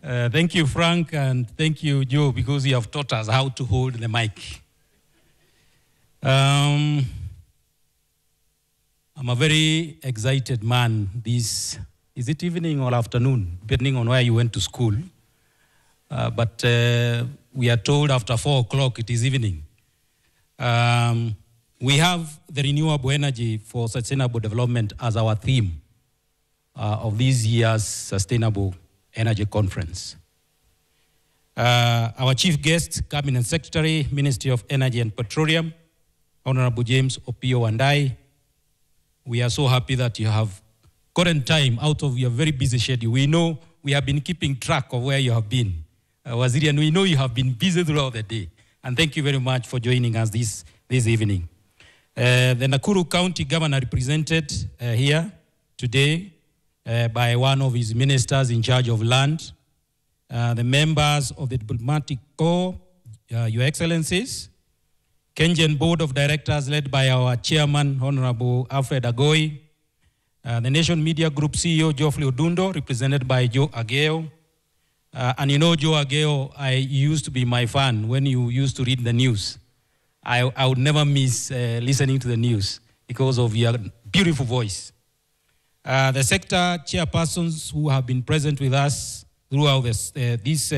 Thank you, Frank, and thank you, Joe, because you have taught us how to hold the mic. I'm a very excited man this, is it evening or afternoon, depending on where you went to school. But we are told after 4 o'clock it is evening. We have the renewable energy for sustainable development as our theme of this year's Sustainable Energy Conference. Our chief guest, Cabinet Secretary, Ministry of Energy and Petroleum, Honorable James Opio Wandai. We are so happy that you have gotten time out of your very busy schedule. We know we have been keeping track of where you have been. Waziri, and we know you have been busy throughout the day. And thank you very much for joining us this evening. The Nakuru County Governor represented here today by one of his ministers in charge of land, the members of the Diplomatic Corps, Your Excellencies, KenGen Board of Directors led by our chairman, Honorable Alfred Agoi, the Nation Media Group CEO, Geoffrey Odundo, represented by Joe Ageo. And you know, Joe Ageo, I used to be my fan when you used to read the news. I would never miss listening to the news because of your beautiful voice. The sector chairpersons who have been present with us throughout this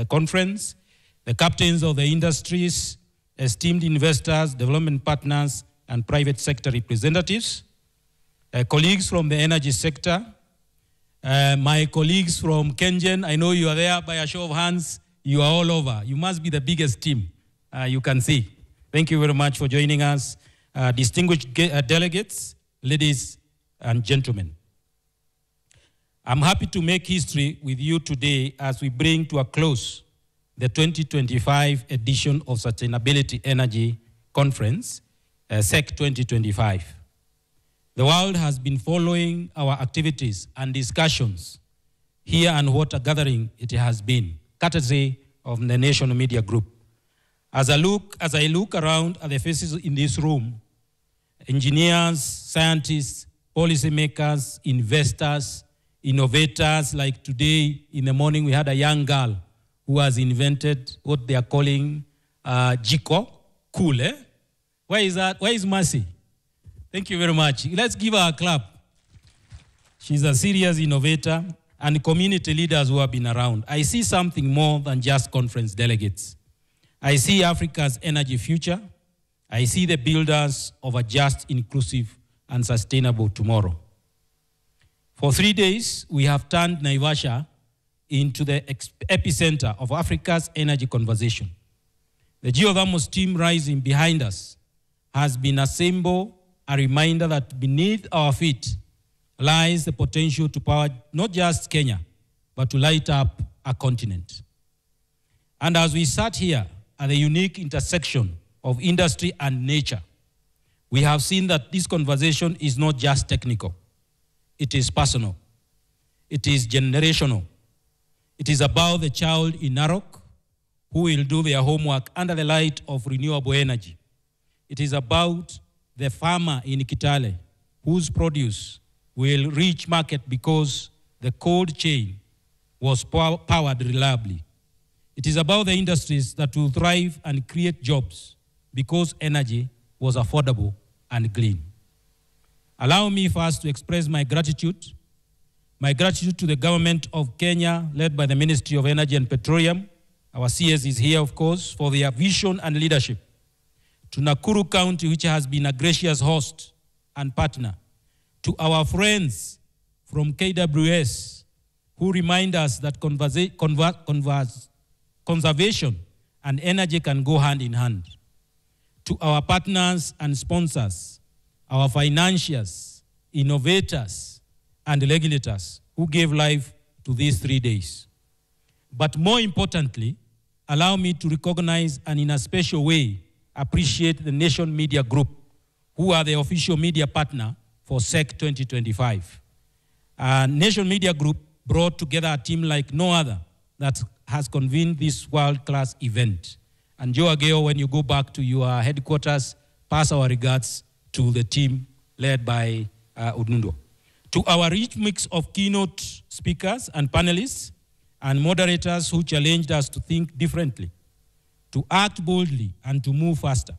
conference, the captains of the industries, esteemed investors, development partners, and private sector representatives, colleagues from the energy sector, my colleagues from KenGen, I know you are there by a show of hands, you are all over. You must be the biggest team you can see. Thank you very much for joining us. Distinguished delegates, ladies and gentlemen. I'm happy to make history with you today as we bring to a close the 2025 edition of Sustainability Energy Conference, SEC 2025. The world has been following our activities and discussions here, and what a gathering it has been, courtesy of the Nation Media Group. As I look around at the faces in this room, engineers, scientists, policymakers, investors, innovators, like today in the morning we had a young girl who has invented what they are calling Jiko, cool, eh? Where is that? Where is Mercy? Thank you very much. Let's give her a clap. She's a serious innovator, and community leaders who have been around. I see something more than just conference delegates. I see Africa's energy future. I see the builders of a just, inclusive, and sustainable tomorrow. For 3 days, we have turned Naivasha into the epicenter of Africa's energy conversation. The geothermal steam rising behind us has been a symbol, a reminder that beneath our feet lies the potential to power not just Kenya, but to light up a continent. And as we sat here at the unique intersection of industry and nature, we have seen that this conversation is not just technical. It is personal. It is generational. It is about the child in Narok who will do their homework under the light of renewable energy. It is about the farmer in Kitale whose produce will reach market because the cold chain was powered reliably. It is about the industries that will thrive and create jobs because energy was affordable and clean. Allow me first to express my gratitude to the government of Kenya, led by the Ministry of Energy and Petroleum. Our CS is here, of course, for their vision and leadership. To Nakuru County, which has been a gracious host and partner. To our friends from KWS, who remind us that conservation and energy can go hand in hand. To our partners and sponsors, our financiers, innovators, and regulators who gave life to these 3 days. But more importantly, allow me to recognize and in a special way appreciate the Nation Media Group, who are the official media partner for SEC 2025. Nation Media Group brought together a team like no other that has convened this world-class event. And Joe Ageo, when you go back to your headquarters, pass our regards to the team led by Odundo. To our rich mix of keynote speakers and panelists, and moderators who challenged us to think differently, to act boldly and to move faster.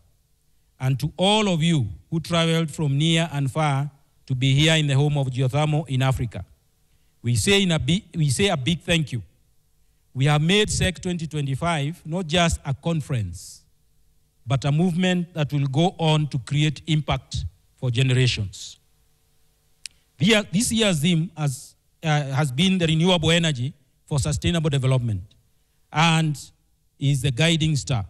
And to all of you who traveled from near and far to be here in the home of geothermal in Africa, we say a big thank you. We have made SEC 2025 not just a conference, but a movement that will go on to create impact for generations. This year's theme has been the renewable energy for sustainable development and is the guiding star.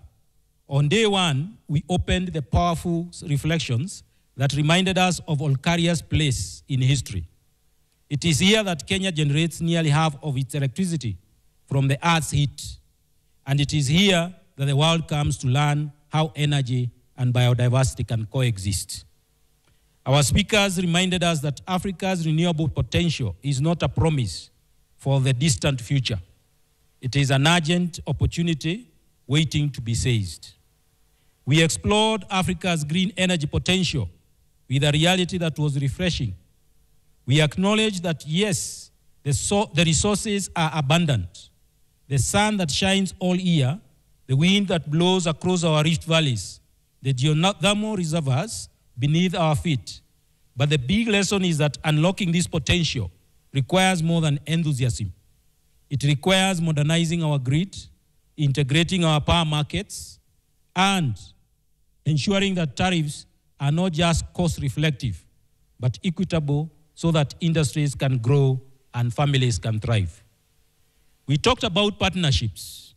On day one, we opened the powerful reflections that reminded us of Olkaria's place in history. It is here that Kenya generates nearly half of its electricity from the earth's heat. And it is here that the world comes to learn how energy and biodiversity can coexist. Our speakers reminded us that Africa's renewable potential is not a promise for the distant future. It is an urgent opportunity waiting to be seized. We explored Africa's green energy potential with a reality that was refreshing. We acknowledged that, yes, the resources are abundant. The sun that shines all year, the wind that blows across our rift valleys, the geothermal reservoirs beneath our feet. But the big lesson is that unlocking this potential requires more than enthusiasm. It requires modernizing our grid, integrating our power markets, and ensuring that tariffs are not just cost-reflective, but equitable so that industries can grow and families can thrive. We talked about partnerships,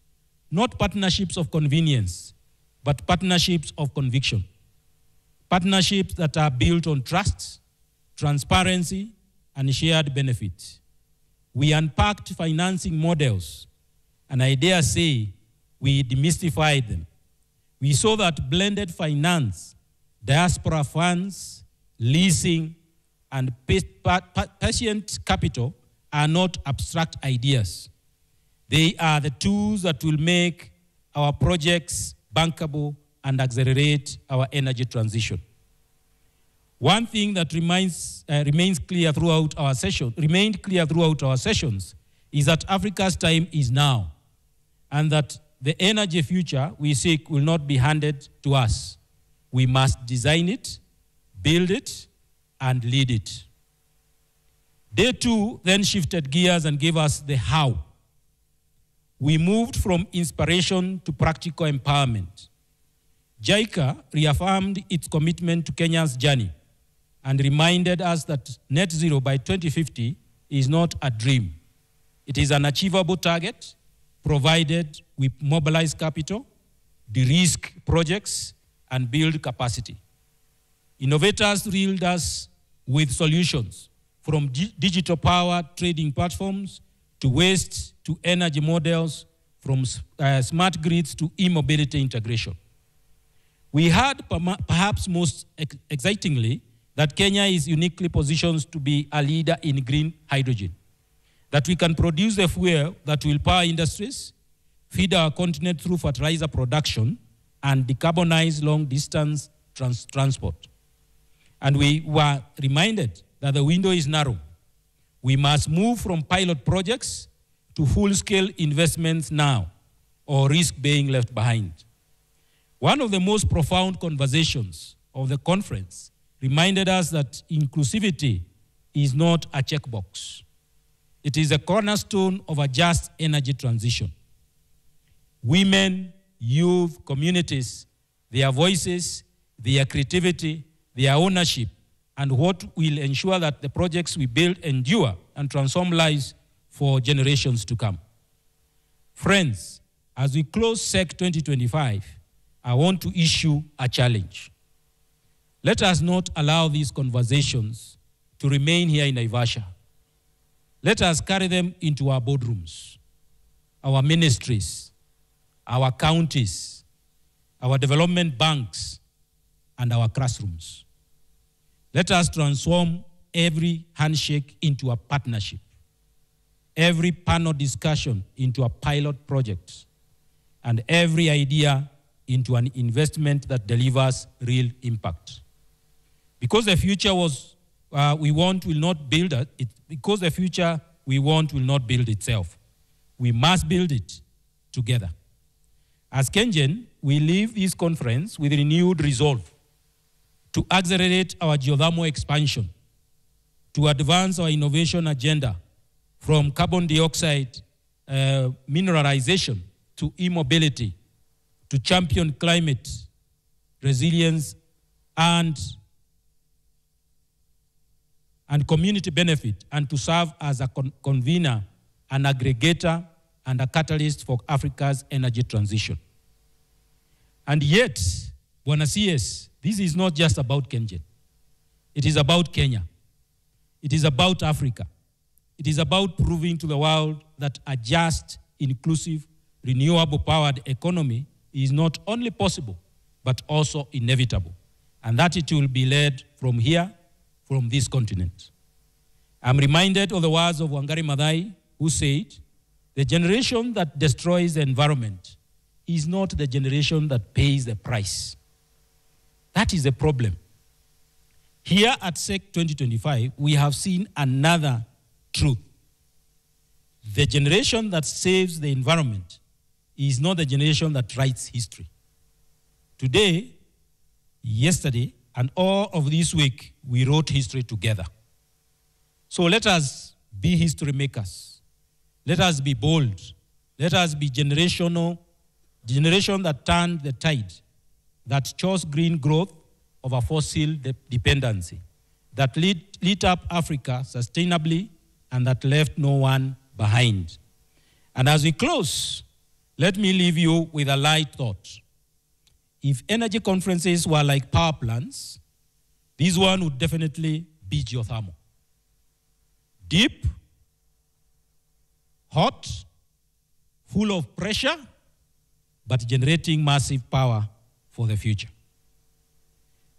not partnerships of convenience, but partnerships of conviction. Partnerships that are built on trust, transparency, and shared benefit. We unpacked financing models, and I dare say we demystified them. We saw that blended finance, diaspora funds, leasing, and patient capital are not abstract ideas. They are the tools that will make our projects bankable and accelerate our energy transition. One thing that remained clear throughout our sessions is that Africa's time is now, and that the energy future we seek will not be handed to us. We must design it, build it, and lead it. Day two then shifted gears and gave us the how. We moved from inspiration to practical empowerment. JICA reaffirmed its commitment to Kenya's journey and reminded us that net zero by 2050 is not a dream. It is an achievable target, provided we mobilize capital, de-risk projects, and build capacity. Innovators reeled us with solutions, from digital power trading platforms to waste to energy models, from smart grids to e-mobility integration. We heard, perhaps most excitingly, that Kenya is uniquely positioned to be a leader in green hydrogen, that we can produce the fuel that will power industries, feed our continent through fertilizer production, and decarbonize long-distance transport. And we were reminded that the window is narrow. We must move from pilot projects to full-scale investments now, or risk being left behind. One of the most profound conversations of the conference reminded us that inclusivity is not a checkbox. It is a cornerstone of a just energy transition. Women, youth, communities, their voices, their creativity, their ownership, and what will ensure that the projects we build endure and transform lives for generations to come. Friends, as we close SEC 2025, I want to issue a challenge. Let us not allow these conversations to remain here in Naivasha. Let us carry them into our boardrooms, our ministries, our counties, our development banks, and our classrooms. Let us transform every handshake into a partnership, every panel discussion into a pilot project, and every idea into an investment that delivers real impact. Because the future we want will not build it, because the future we want will not build itself. We must build it together. As KenGen, we leave this conference with renewed resolve to accelerate our geothermal expansion, to advance our innovation agenda from carbon dioxide mineralization to e-mobility, to champion climate resilience and community benefit, and to serve as a convener, an aggregator, and a catalyst for Africa's energy transition. And yet, Bwana CS, this is not just about KenGen. It is about Kenya. It is about Africa. It is about proving to the world that a just, inclusive, renewable-powered economy is not only possible, but also inevitable, and that it will be led from here, from this continent. I'm reminded of the words of Wangari Maathai, who said, the generation that destroys the environment is not the generation that pays the price. That is the problem. Here at SEC 2025, we have seen another truth. The generation that saves the environment is not the generation that writes history. Today, yesterday, and all of this week, we wrote history together. So let us be history makers. Let us be bold. Let us be generation that turned the tide, that chose green growth over fossil dependency, that lit up Africa sustainably, and that left no one behind. And as we close, let me leave you with a light thought. If energy conferences were like power plants, this one would definitely be geothermal. Deep, hot, full of pressure, but generating massive power for the future.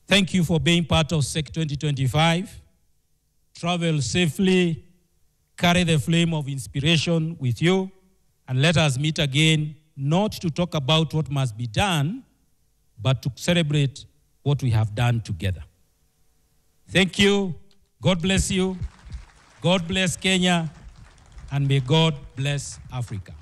Thank you for being part of SEC 2025. Travel safely, carry the flame of inspiration with you, and let us meet again, not to talk about what must be done, but to celebrate what we have done together. Thank you. God bless you. God bless Kenya. And may God bless Africa.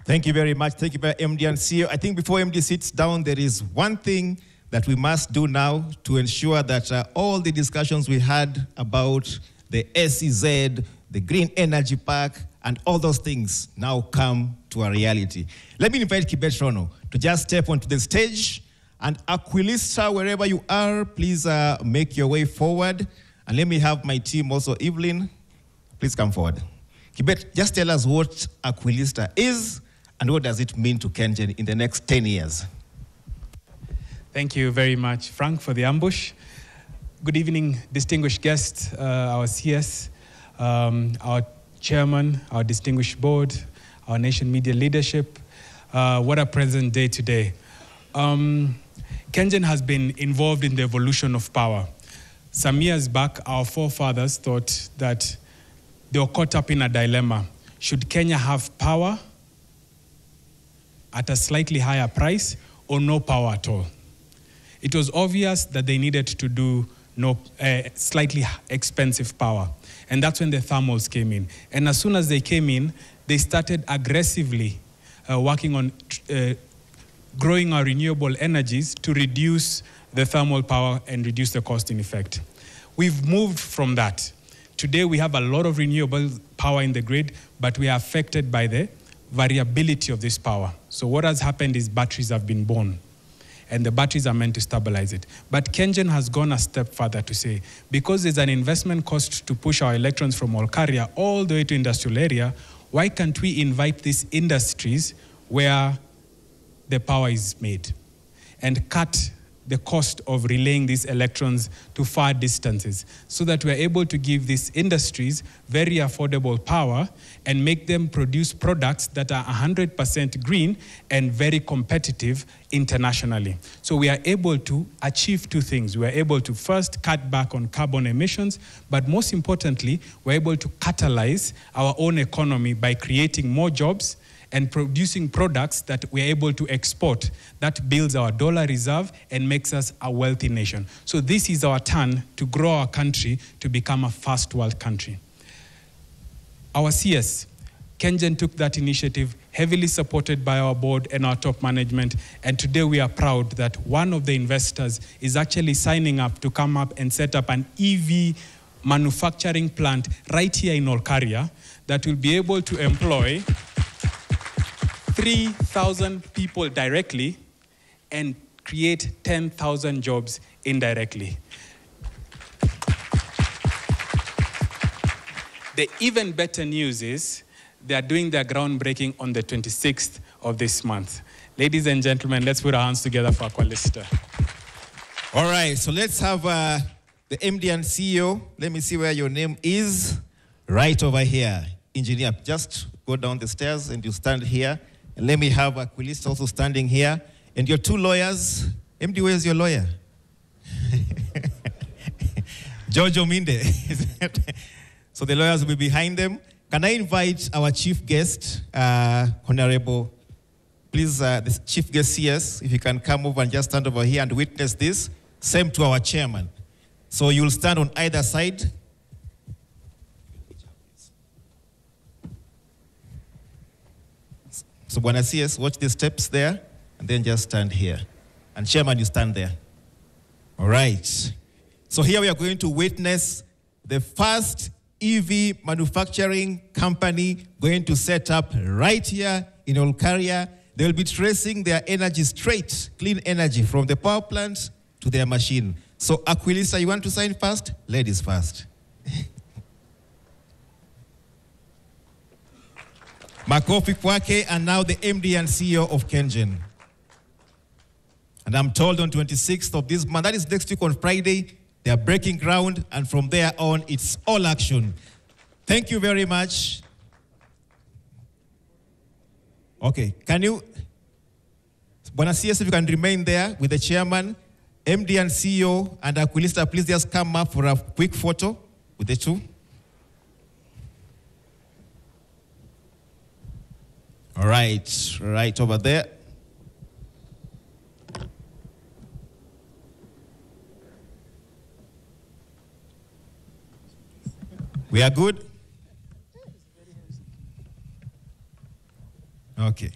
Thank you very much. Thank you, MD and CEO. I think before MD sits down, there is one thing that we must do now to ensure that all the discussions we had about the SEZ, the Green Energy Park, and all those things now come to a reality. Let me invite Kibet Rono to just step onto the stage. And Aquilista, wherever you are, please make your way forward. And let me have my team also. Evelyn, please come forward. Kibet, just tell us what Aquilista is and what does it mean to KenGen in the next 10 years. Thank you very much, Frank, for the ambush. Good evening, distinguished guests, our CS, our chairman, our distinguished board, our nation media leadership. What a present day today. KenGen has been involved in the evolution of power. Some years back, our forefathers thought that they were caught up in a dilemma. Should Kenya have power at a slightly higher price or no power at all? It was obvious that they needed to do slightly expensive power. And that's when the thermals came in. And as soon as they came in, they started aggressively working on growing our renewable energies to reduce the thermal power and reduce the cost in effect. We've moved from that. Today we have a lot of renewable power in the grid, but we are affected by the variability of this power. So what has happened is batteries have been born, and the batteries are meant to stabilize it. But KenGen has gone a step further to say, because there's an investment cost to push our electrons from Olkaria all the way to industrial area, why can't we invite these industries where the power is made and cut the cost of relaying these electrons to far distances so that we're able to give these industries very affordable power and make them produce products that are 100% green and very competitive internationally. So we are able to achieve two things. We are able to first cut back on carbon emissions, but most importantly, we're able to catalyze our own economy by creating more jobs and producing products that we're able to export. That builds our dollar reserve and makes us a wealthy nation. So this is our turn to grow our country to become a first world country. Our CS, KenGen took that initiative, heavily supported by our board and our top management. And today we are proud that one of the investors is actually signing up to come up and set up an EV manufacturing plant right here in Olkaria that will be able to employ 3,000 people directly and create 10,000 jobs indirectly. The even better news is they are doing their groundbreaking on the 26th of this month. Ladies and gentlemen, let's put our hands together for Aqualista. All right, so let's have the MD and CEO. Let me see where your name is. Right over here. Engineer, just go down the stairs and you stand here. And let me have Aquilista also standing here. And your two lawyers. MD, where's your lawyer? Jojo Minde. So the lawyers will be behind them. Can I invite our chief guest, Honorable, please, the chief guest CS, if you can come over and just stand over here and witness this. Same to our chairman. So you'll stand on either side. So Bwana CS, watch the steps there, and then just stand here. And chairman, you stand there. All right. So here we are going to witness the first EV manufacturing company going to set up right here in Olkaria. They will be tracing their energy straight, clean energy, from the power plant to their machine. So Aquilista, you want to sign first? Ladies first. Makofi Kwake, and now the MD and CEO of KenGen. And I'm told on 26th of this month, that is next week on Friday, they are breaking ground, and from there on, it's all action. Thank you very much. Okay, can you, Bwana CS, if you can remain there with the chairman, MD and CEO, and Aquilista, please just come up for a quick photo with the two. All right, right over there. We are good? Okay.